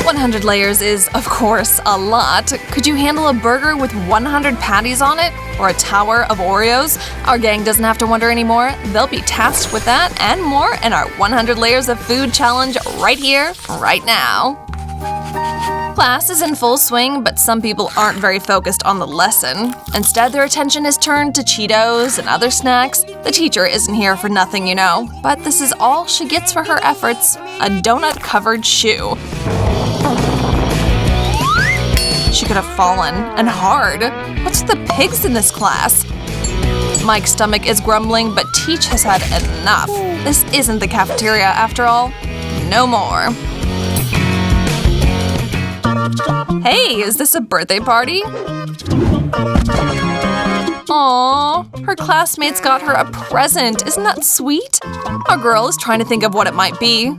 100 layers is, of course, a lot. Could you handle a burger with 100 patties on it? Or a tower of Oreos? Our gang doesn't have to wonder anymore. They'll be tasked with that and more in our 100 Layers of Food Challenge right here, right now. Class is in full swing, but some people aren't very focused on the lesson. Instead, their attention is turned to Cheetos and other snacks. The teacher isn't here for nothing, you know. But this is all she gets for her efforts, a donut-covered shoe. She could have fallen, and hard. What's with the pigs in this class? Mike's stomach is grumbling, but Teach has had enough. This isn't the cafeteria, after all. No more. Hey, is this a birthday party? Aww, her classmates got her a present. Isn't that sweet? Our girl is trying to think of what it might be.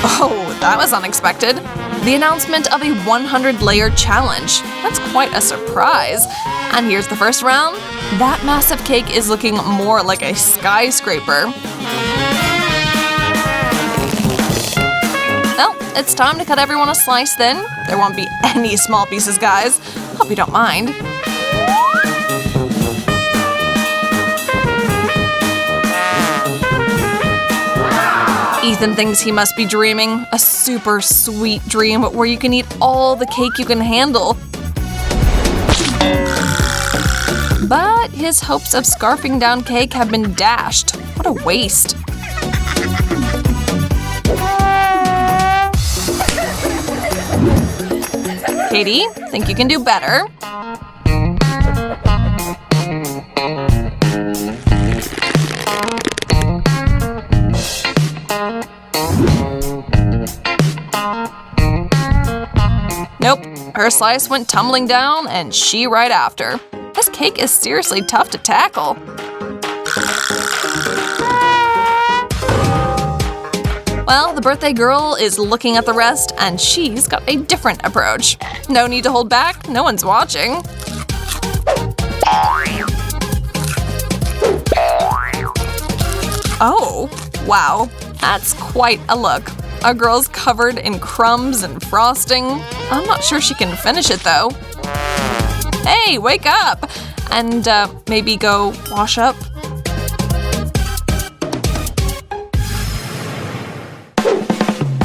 Oh, that was unexpected. The announcement of a 100-layer challenge. That's quite a surprise. And here's the first round. That massive cake is looking more like a skyscraper. Well, it's time to cut everyone a slice then. There won't be any small pieces, guys. Hope you don't mind. Ethan thinks he must be dreaming. A super sweet dream where you can eat all the cake you can handle. But his hopes of scarfing down cake have been dashed. What a waste. Katie, think you can do better? Nope, her slice went tumbling down and she right after. This cake is seriously tough to tackle. Well, the birthday girl is looking at the rest and she's got a different approach. No need to hold back, no one's watching. Oh, wow, that's quite a look. Our girl's covered in crumbs and frosting. I'm not sure she can finish it though. Hey, wake up! And maybe go wash up.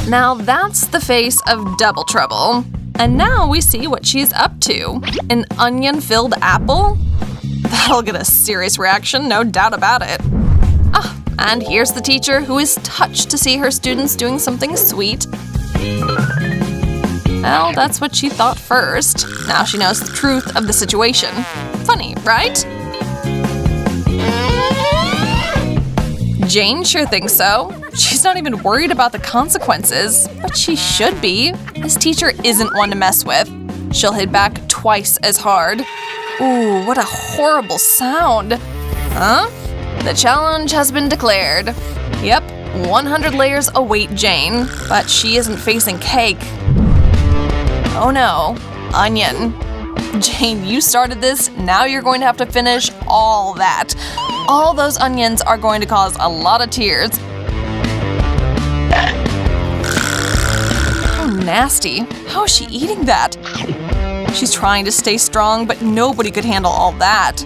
Now that's the face of double trouble. And now we see what she's up to. An onion-filled apple? That'll get a serious reaction, no doubt about it. Ah, and here's the teacher who is touched to see her students doing something sweet. Well, that's what she thought first. Now she knows the truth of the situation. Funny, right? Jane sure thinks so. She's not even worried about the consequences, but she should be. This teacher isn't one to mess with. She'll hit back twice as hard. Ooh, what a horrible sound. Huh? The challenge has been declared. Yep, 100 layers await Jane, but she isn't facing cake. Oh no, onion. Jane, you started this, now you're going to have to finish all that. All those onions are going to cause a lot of tears. Oh, nasty. How is she eating that? She's trying to stay strong, but nobody could handle all that.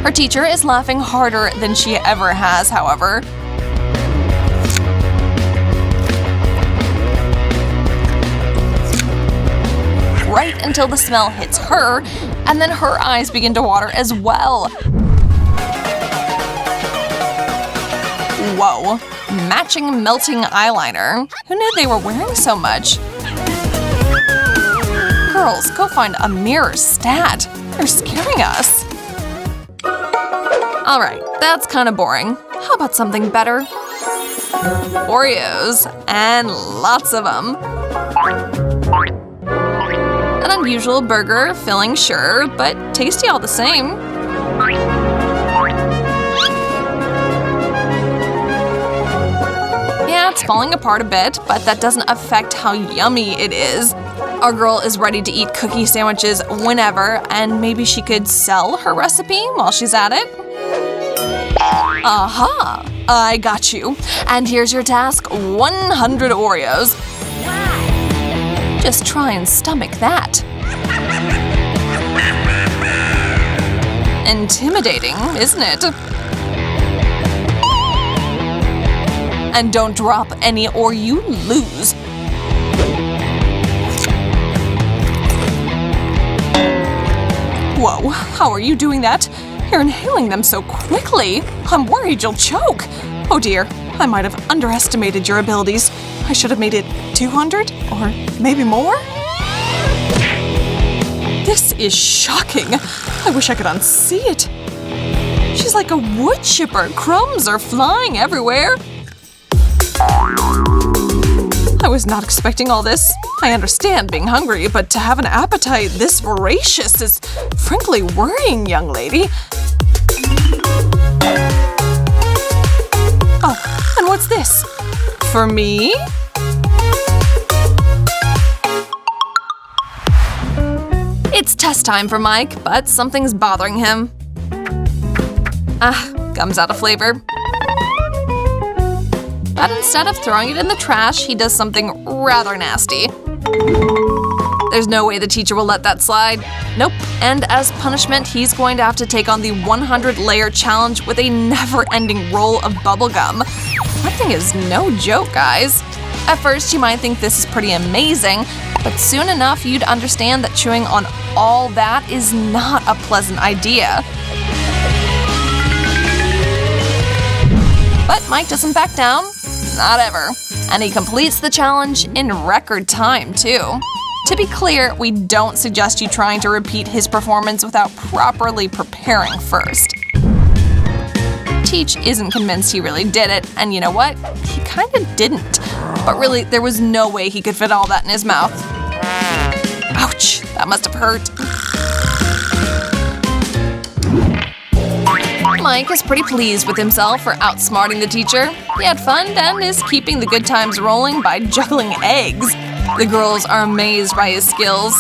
Her teacher is laughing harder than she ever has, however. Right until the smell hits her, and then her eyes begin to water as well. Whoa, matching melting eyeliner. Who knew they were wearing so much? Girls, go find a mirror stat. They're scaring us. Alright, that's kind of boring. How about something better? Oreos, and lots of them. An unusual burger, filling sure, but tasty all the same. Yeah, it's falling apart a bit, but that doesn't affect how yummy it is. Our girl is ready to eat cookie sandwiches whenever, and maybe she could sell her recipe while she's at it? Aha! I got you. And here's your task, 100 Oreos. Just try and stomach that. Intimidating, isn't it? And don't drop any or you lose. Whoa, how are you doing that? You're inhaling them so quickly. I'm worried you'll choke. Oh dear, I might have underestimated your abilities. I should have made it 200 or maybe more? This is shocking. I wish I could unsee it. She's like a wood chipper. Crumbs are flying everywhere. I was not expecting all this. I understand being hungry, but to have an appetite this voracious is frankly worrying, young lady. Oh, and what's this? For me? It's test time for Mike, but something's bothering him. Gum's out of flavor. But instead of throwing it in the trash, he does something rather nasty. There's no way the teacher will let that slide. Nope. And as punishment, he's going to have to take on the 100-layer challenge with a never-ending roll of bubblegum. That thing is no joke, guys. At first, you might think this is pretty amazing, but soon enough, you'd understand that chewing on all that is not a pleasant idea. But Mike doesn't back down. Not ever. And he completes the challenge in record time, too. To be clear, we don't suggest you trying to repeat his performance without properly preparing first. Teach isn't convinced he really did it, and you know what? He kinda didn't. But really, there was no way he could fit all that in his mouth. Ouch, that must have hurt. Mike is pretty pleased with himself for outsmarting the teacher. He had fun and is keeping the good times rolling by juggling eggs. The girls are amazed by his skills.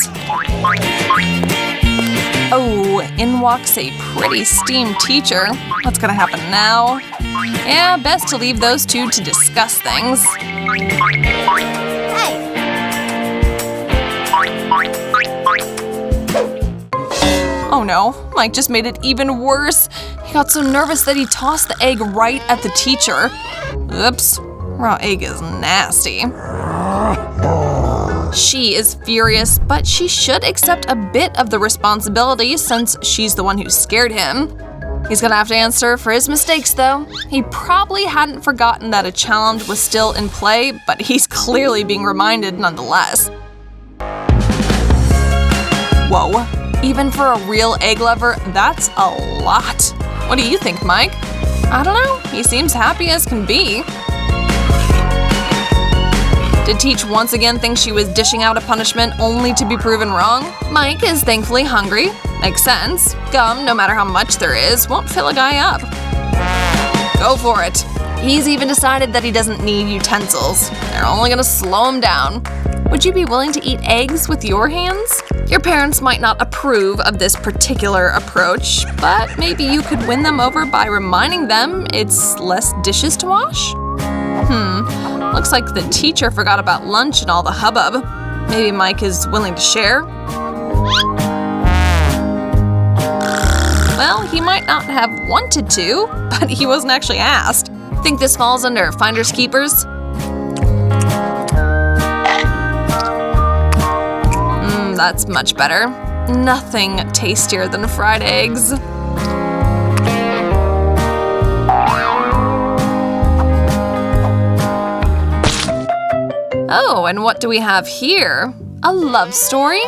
Oh, in walks a pretty steamed teacher. What's gonna happen now? Yeah, best to leave those two to discuss things. Hey. Oh no, Mike just made it even worse. He got so nervous that he tossed the egg right at the teacher. Oops, raw egg is nasty. She is furious, but she should accept a bit of the responsibility since she's the one who scared him. He's gonna have to answer for his mistakes, though. He probably hadn't forgotten that a challenge was still in play, but he's clearly being reminded nonetheless. Whoa, even for a real egg lover, that's a lot. What do you think, Mike? I don't know, he seems happy as can be. Did Teach once again think she was dishing out a punishment only to be proven wrong? Mike is thankfully hungry. Makes sense. Gum, no matter how much there is, won't fill a guy up. Go for it. He's even decided that he doesn't need utensils. They're only gonna slow him down. Would you be willing to eat eggs with your hands? Your parents might not approve of this particular approach, but maybe you could win them over by reminding them it's less dishes to wash? Looks like the teacher forgot about lunch and all the hubbub. Maybe Mike is willing to share? Well, he might not have wanted to, but he wasn't actually asked. Think this falls under finders keepers? That's much better. Nothing tastier than fried eggs. Oh, and what do we have here? A love story?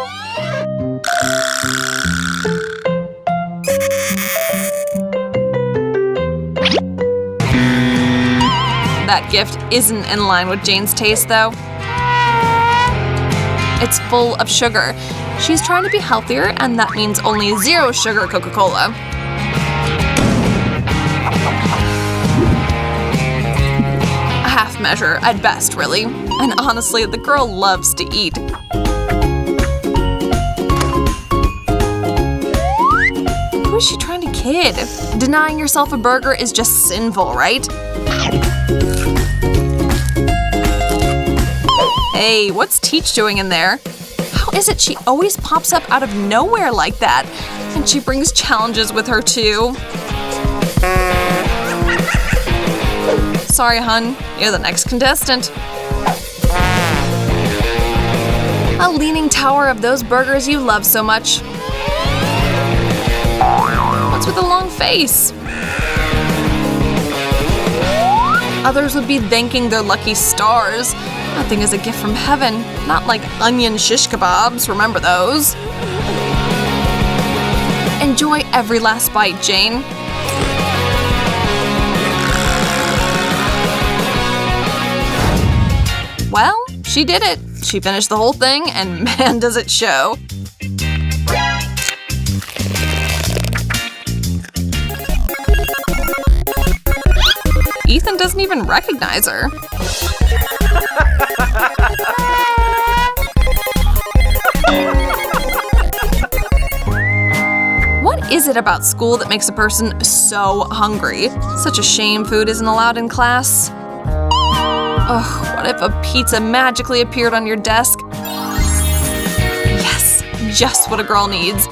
That gift isn't in line with Jane's taste, though. It's full of sugar. She's trying to be healthier, and that means only 0 sugar Coca-Cola. A half measure at best, really. And honestly, the girl loves to eat. Who is she trying to kid? Denying yourself a burger is just sinful, right? Hey, what's Teach doing in there? How is it she always pops up out of nowhere like that? And she brings challenges with her too. Sorry, hun. You're the next contestant. A leaning tower of those burgers you love so much. What's with the long face? Others would be thanking their lucky stars. That thing is a gift from heaven, not like onion shish kebabs, remember those? Enjoy every last bite, Jane. Well, she did it. She finished the whole thing, and man, does it show. Ethan doesn't even recognize her. What is it about school that makes a person so hungry? Such a shame food isn't allowed in class. Ugh, what if a pizza magically appeared on your desk? Yes, just what a girl needs.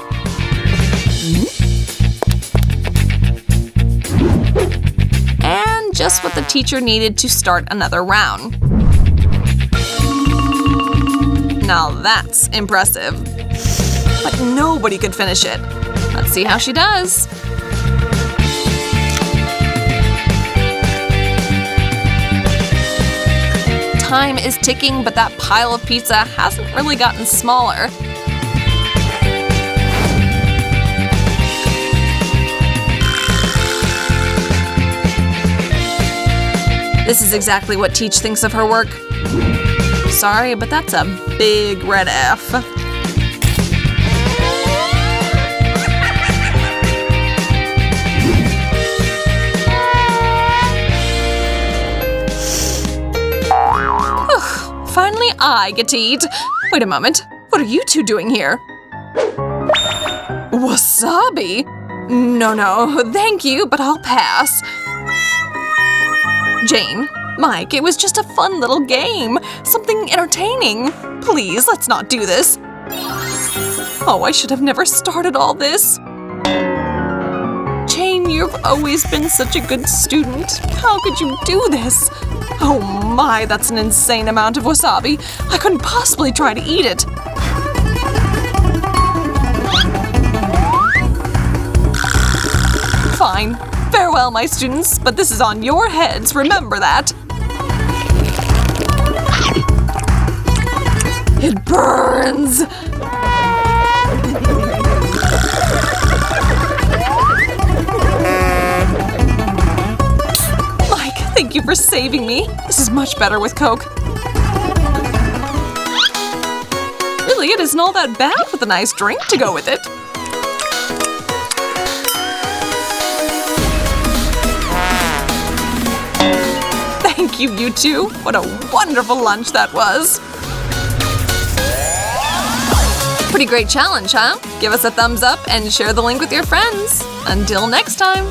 And just what the teacher needed to start another round. Now that's impressive. But nobody could finish it. Let's see how she does. Time is ticking, but that pile of pizza hasn't really gotten smaller. This is exactly what Teach thinks of her work. Sorry, but that's a big red F. Finally, I get to eat. Wait a moment. What are you two doing here? Wasabi? No, thank you, but I'll pass. Jane, Mike, it was just a fun little game. Something entertaining. Please, let's not do this. Oh, I should have never started all this. Jane, you've always been such a good student. How could you do this? Oh my, that's an insane amount of wasabi. I couldn't possibly try to eat it. Fine. Farewell, my students, but this is on your heads, remember that. It burns! Mike, thank you for saving me. This is much better with Coke. Really, it isn't all that bad with a nice drink to go with it. Thank you, you two. What a wonderful lunch that was. Pretty great challenge, huh? Give us a thumbs up and share the link with your friends. Until next time.